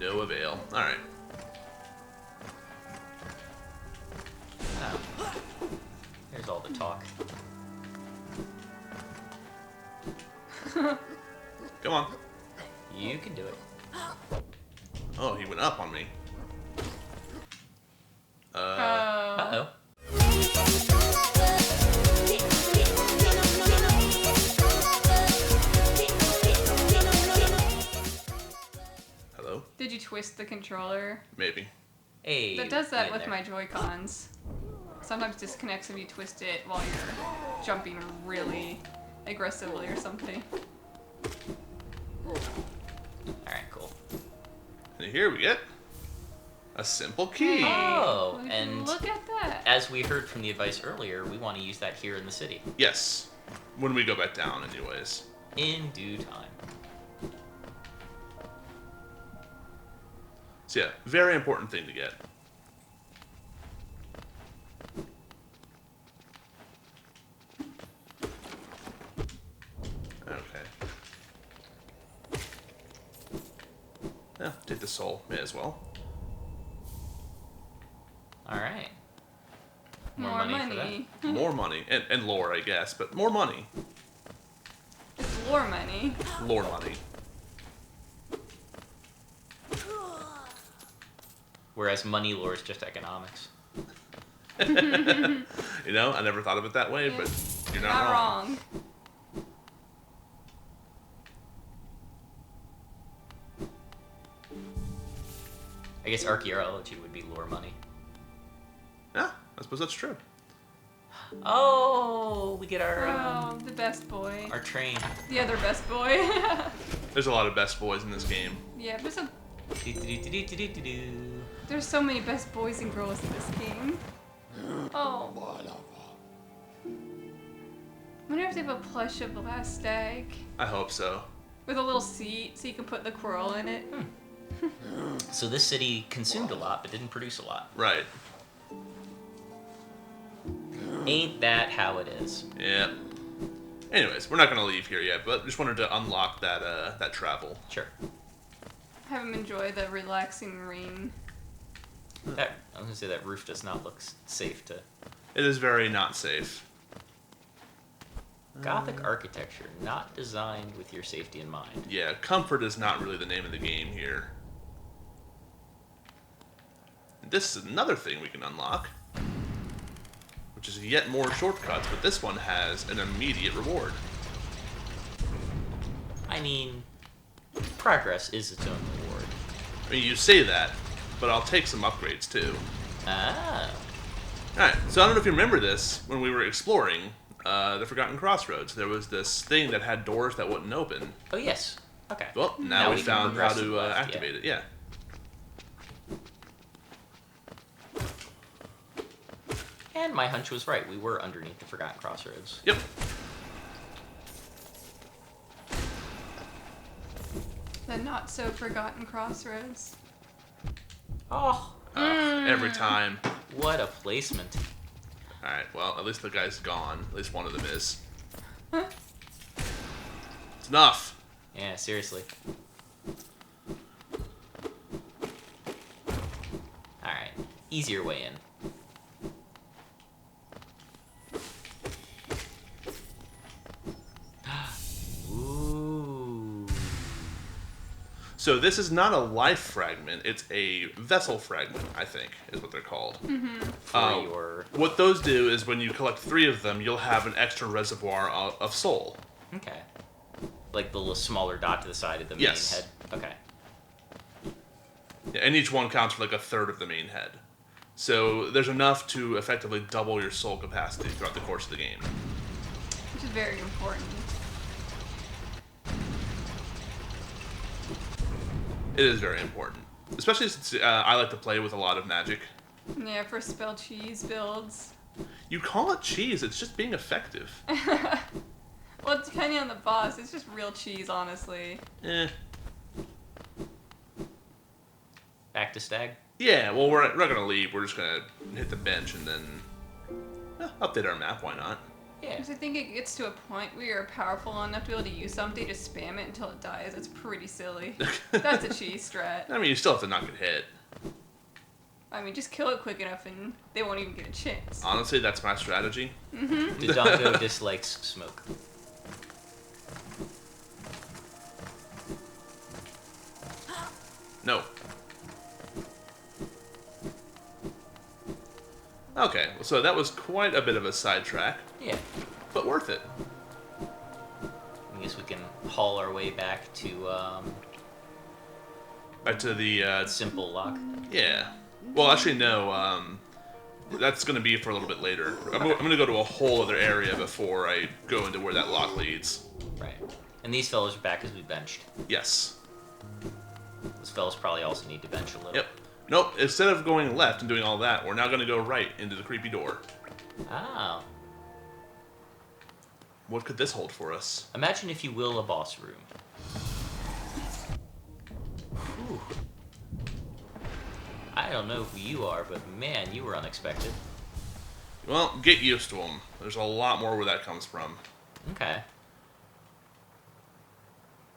no avail. Alright. Oh. Here's all the talk. Come on. You can do it. Oh, he went up on me. Uh-oh. Hello? Did you twist the controller? Maybe. Hey. That does that in with there. my Joy-Cons. Sometimes disconnects if you twist it while you're jumping really aggressively or something. Alright, cool. And here we get a simple key. Oh, Would you and look at that. as we heard from the advice earlier, we want to use that here in the city. Yes. When we go back down, anyways. In due time. So yeah, very important thing to get. Okay. Yeah, take the soul. May as well. Alright. More for money. More money. And lore, I guess, but more money. It's lore money. Lore money. Whereas money lore is just economics. You know, I never thought of it that way, but you're not wrong. I guess archaeology would be lore money. Yeah, I suppose that's true. Oh, we get our Oh, the best boy. our train. The other best boy. There's a lot of best boys in this game. Yeah, Do-do-do-do-do-do-do. there's so many best boys and girls in this game. Oh. I wonder if they have a plush of the last stag. I hope so. With a little seat so you can put the squirrel in it. So this city consumed a lot, but didn't produce a lot. Right. Ain't that how it is? Yeah. Anyways, we're not gonna leave here yet, but just wanted to unlock that that travel. Sure. Have him enjoy the relaxing rain. That I was gonna say that roof does not look safe to. It is very not safe. Gothic architecture, not designed with your safety in mind. Yeah, comfort is not really the name of the game here. This is another thing we can unlock, which is yet more shortcuts, but this one has an immediate reward. I mean, progress is its own reward. I mean, you say that, but I'll take some upgrades too. Ah. Alright, so I don't know if you remember this when we were exploring the Forgotten Crossroads. There was this thing that had doors that wouldn't open. Oh yes. Okay. Well, now we can found how progress to to the left, activate it, yeah. And my hunch was right. We were underneath the Forgotten Crossroads. Yep. The not so forgotten crossroads. Oh, Every time. what a placement. Alright, well, at least the guy's gone. At least one of them is. It's enough. Yeah, seriously. Alright. Easier way in. Ooh. So this is not a life fragment, it's a vessel fragment, I think, is what they're called. For your... What those do is when you collect 3 of them, you'll have an extra reservoir of soul. Okay. Like the little smaller dot to the side of the main Yes. head? Okay. Yeah, and each one counts for like a third of the main head. So there's enough to effectively double your soul capacity throughout the course of the game. Which is very important. It is very important. Especially since I like to play with a lot of magic. Yeah, for spell cheese builds. You call it cheese, it's just being effective. Well, depending on the boss, it's just real cheese, honestly. Eh. Back to Stag? Yeah, well, we're not going to leave. We're just going to hit the bench and then update our map. Why not? Yeah. Because I think it gets to a point where you're powerful enough to be able to use something to spam it until it dies. That's pretty silly. That's a cheese strat. I mean, you still have to not get hit. I mean, just kill it quick enough and they won't even get a chance. Honestly, that's my strategy. Dodongo dislikes smoke. No. Okay, so that was quite a bit of a sidetrack, Yeah. but worth it. I guess we can haul our way back to Back to the, simple lock. yeah. Well, actually, no, that's going to be for a little bit later. I'm going to go to a whole other area before I go into where that lock leads. Right. And these fellas are back as we benched. Yes. Those fellas probably also need to bench a little. Yep. Nope, instead of going left and doing all that, we're now going to go right into the creepy door. Oh. What could this hold for us? Imagine, if you will, a boss room. Whew. I don't know who you are, but man, you were unexpected. Well, get used to them. There's a lot more where that comes from. Okay.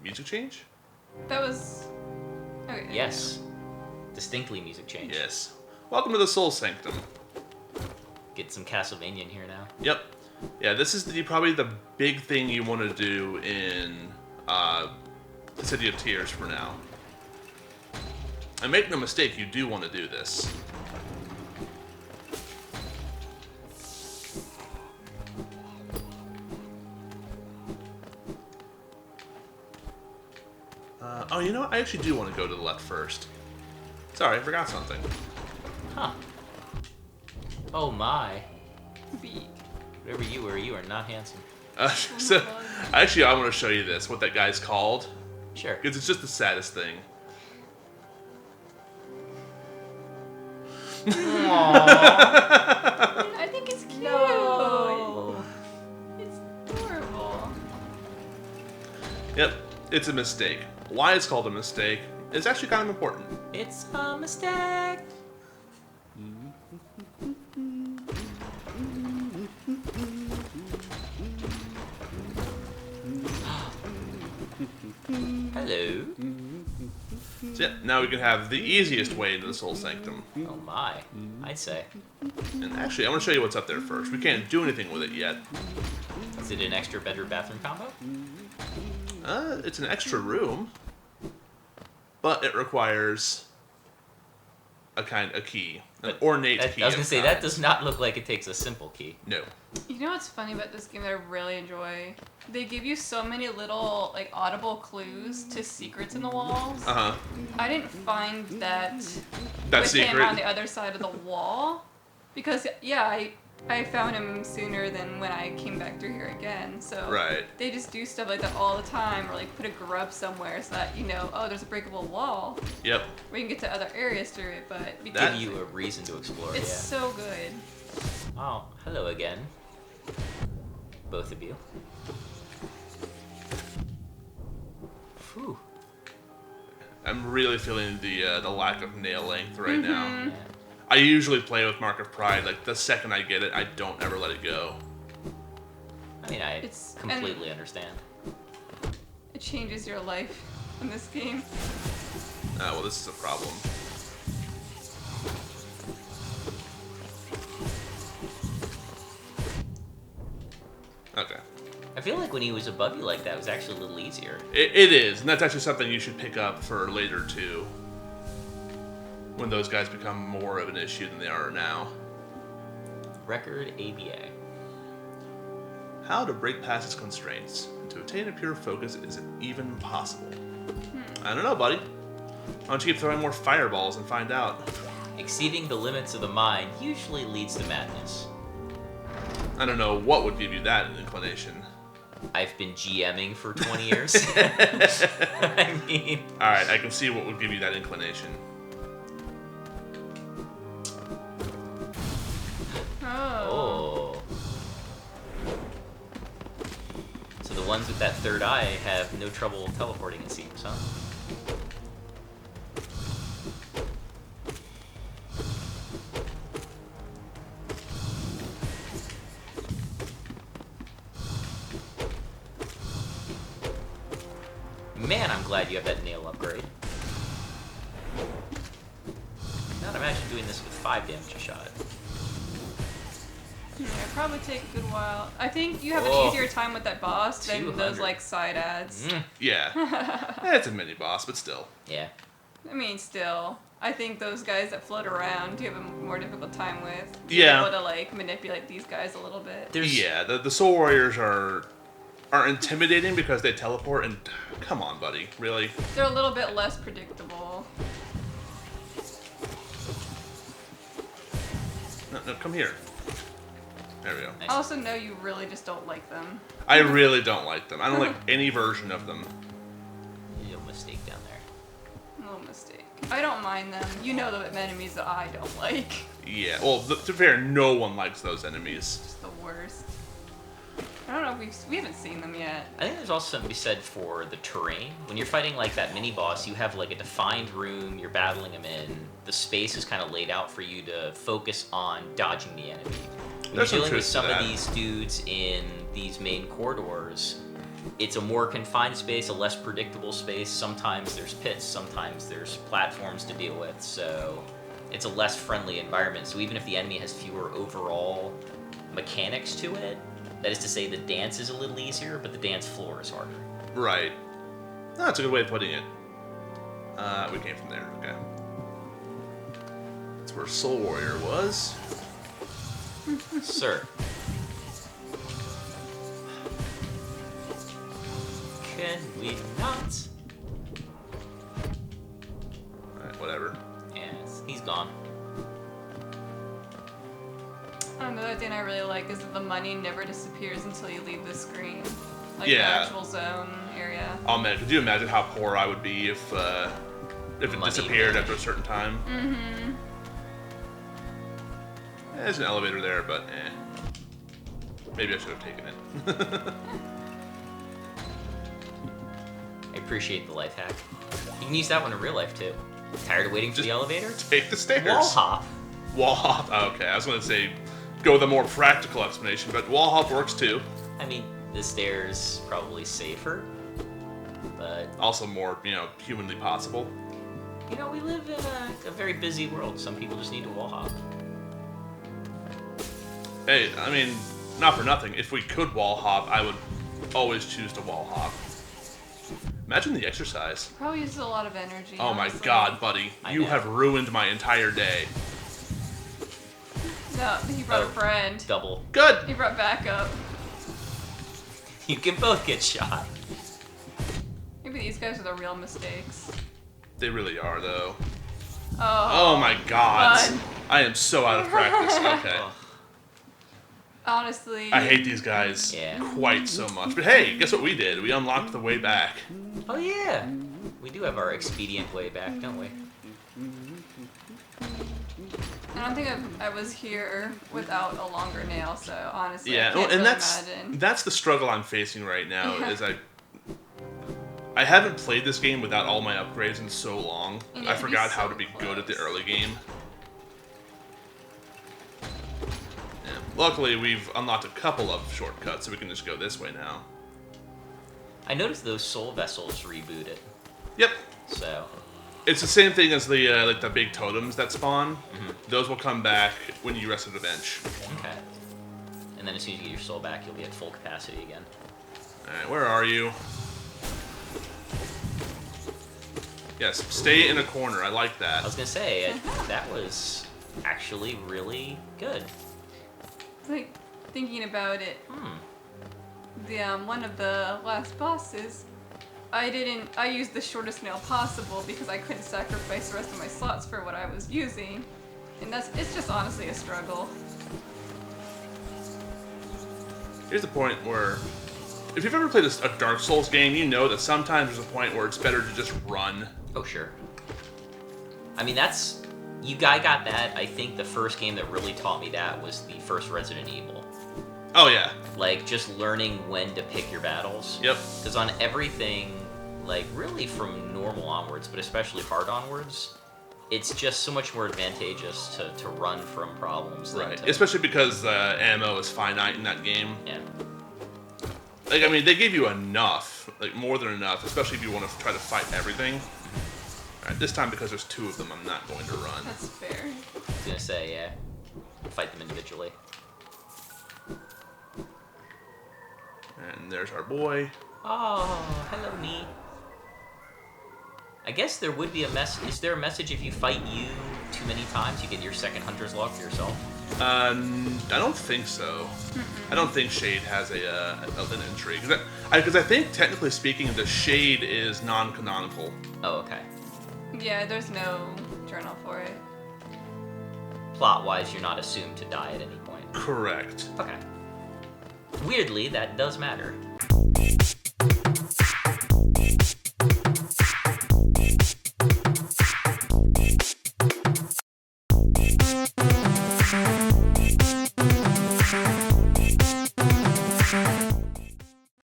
Music change? That was... Okay. Yes. Distinctly music change. Yes. Welcome to the Soul Sanctum. Get some Castlevania in here now. Yep. Yeah, this is probably the big thing you want to do in the City of Tears for now. And make no mistake, you do want to do this. Oh, you know what? I actually do want to go to the left first. Sorry, I forgot something. Huh. Oh my. Beak. Whatever you are not handsome. So, actually, I want to show you this, what that guy's called. Sure. Because it's just the saddest thing. I think it's cute. No. It's adorable. Yep, it's a mistake. Why it's called a mistake is actually kind of important. It's a mistake. Hello. So yeah, now we can have the easiest way into the Soul Sanctum. Oh my. I'd say. And actually, I want to show you what's up there first. We can't do anything with it yet. Is it an extra bedroom-bathroom combo? It's an extra room, but it requires a key, an ornate key. I was gonna of say, kind. that does not look like it takes a simple key. No. You know what's funny about this game that I really enjoy? They give you so many little, like, audible clues to secrets in the walls. Uh-huh. I didn't find that That with secret. him on the other side of the wall. Because, yeah, I found him sooner than when I came back through here again. So Right. they just do stuff like that all the time, or like put a grub somewhere so that you know, oh, there's a breakable wall. Yep. We can get to other areas through it, but Give That- you a reason to explore. it's Yeah. so good. Oh, hello again. Both of you. Phew. I'm really feeling the lack of nail length right now. Mhm. Yeah. I usually play with Mark of Pride. Like, the second I get it, I don't ever let it go. I mean, I It's- completely understand. It changes your life in this game. Well, this is a problem. Okay. I feel like when he was above you like that, it was actually a little easier. It is, and that's actually something you should pick up for later, too. When those guys become more of an issue than they are now. Record ABA. How to break past its constraints. To attain a pure focus isn't even possible. I don't know, buddy. Why don't you keep throwing more fireballs and find out? Exceeding the limits of the mind usually leads to madness. I don't know what would give you that inclination. I've been GMing for 20 years. I mean... Alright, I can see what would give you that inclination. Oh. Oh. So the ones with that third eye have no trouble teleporting, it seems, huh? side, you have that nail upgrade. Not imagine doing this with 5 damage a shot. It'd probably take a good while. I think you have an easier time with that boss than those like side ads. Yeah. It's a mini boss, but still. Yeah. I mean, still. I think those guys that float around, you have a more difficult time with. Yeah. You're able to like manipulate these guys a little bit. Yeah, the Soul Warriors are intimidating because they teleport, and come on, buddy, really? They're a little bit less predictable. No, come here. There we go. Nice. I also know you really just don't like them. I really don't like them. I don't like any version of them. Little mistake down there. Little mistake. I don't mind them. You know the enemies that I don't like. Yeah, well, to be fair, no one likes those enemies. Just the worst. I don't know if we haven't seen them yet. I think there's also something to be said for the terrain. When you're fighting like that mini boss, you have like a defined room, you're battling them in. The space is kind of laid out for you to focus on dodging the enemy. When There's you're some dealing with truth to some of that. these dudes in these main corridors, it's a more confined space, a less predictable space. Sometimes there's pits, sometimes there's platforms to deal with, so it's a less friendly environment. So even if the enemy has fewer overall mechanics to it, that is to say the dance is a little easier, but the dance floor is harder. Right. No, that's a good way of putting it. We came from there, okay. That's where Soul Warrior was. Sir. Can we not? Alright, whatever. Yes, he's gone. Another thing I really like is that the money never disappears until you leave the screen. Like Yeah. the actual zone area. Oh man, could you imagine how poor I would be if it Money disappeared vanished. after a certain time? Mm-hmm. There's an elevator there, but maybe I should have taken it. I appreciate the life hack. You can use that one in real life too. Tired of waiting for Just the elevator? Take the stairs. Wall hop. Wall hop. Oh, okay, I was going to say go with a more practical explanation, but wall hop works too. I mean, the stairs probably safer, but Also more, humanly possible. you know, we live in a very busy world. Some people just need to wall hop. Hey, I mean, not for nothing. If we could wall hop, I would always choose to wall hop. Imagine the exercise. Probably uses a lot of energy. Oh my honestly. god, buddy. I You know. have ruined my entire day. No, he brought Oh. a friend. Double. Good! He brought backup. You can both get shot. Maybe these guys are the real mistakes. They really are, though. Oh. Oh my god. Fun. I am so out of practice. Okay. Oh, Honestly. I hate these guys Yeah. quite so much. But hey, guess what we did? We unlocked the way back. oh yeah. We do have our expedient way back, don't we? I don't think I was here without a longer nail, so honestly, I Yeah, can't well, and really that's imagine. the struggle I'm facing right now. Yeah. Is I haven't played this game without all my upgrades in so long. And you I have to be forgot how so to be good at the close. early game. Yeah. Luckily, we've unlocked a couple of shortcuts, so we can just go this way now. I noticed those soul vessels rebooted, Yep. so It's the same thing as the like the big totems that spawn. Mhm. Those will come back when you rest at a bench. okay. And then as soon as you get your soul back, you'll be at full capacity again. All right, where are you? Yes, stay in a corner. I like I was that. gonna say that was actually really good. Like, thinking about it, Hmm. the one of the last bosses, I used the shortest nail possible because I couldn't sacrifice the rest of my slots for what I was using. And it's just honestly a struggle. Here's the point where, if you've ever played a Dark Souls game, you know that sometimes there's a point where it's better to just run. Oh sure. I mean I got that. I think the first game that really taught me that was the first Resident Evil. Oh yeah. Like just learning when to pick your battles. Yep. Because on everything, like really from normal onwards, but especially hard onwards, it's just so much more advantageous to run from problems. Than Right. to, Especially because ammo is finite in that game. Yeah. Like, I mean, they gave you enough, like more than enough, especially if you want to try to fight everything. Alright, this time because there's 2 of them, I'm not going to run. That's fair. I was gonna say, yeah. Fight them individually. And there's our boy. Oh, hello, me. I guess there would be a is there a message if you fight you too many times, you get your second hunter's log for yourself? I don't think so. I don't think Shade has an entry. Because I think, technically speaking, the Shade is non-canonical. Oh, okay. Yeah, there's no journal for it. Plot-wise, you're not assumed to die at any point. Correct. Okay. Weirdly, that does matter.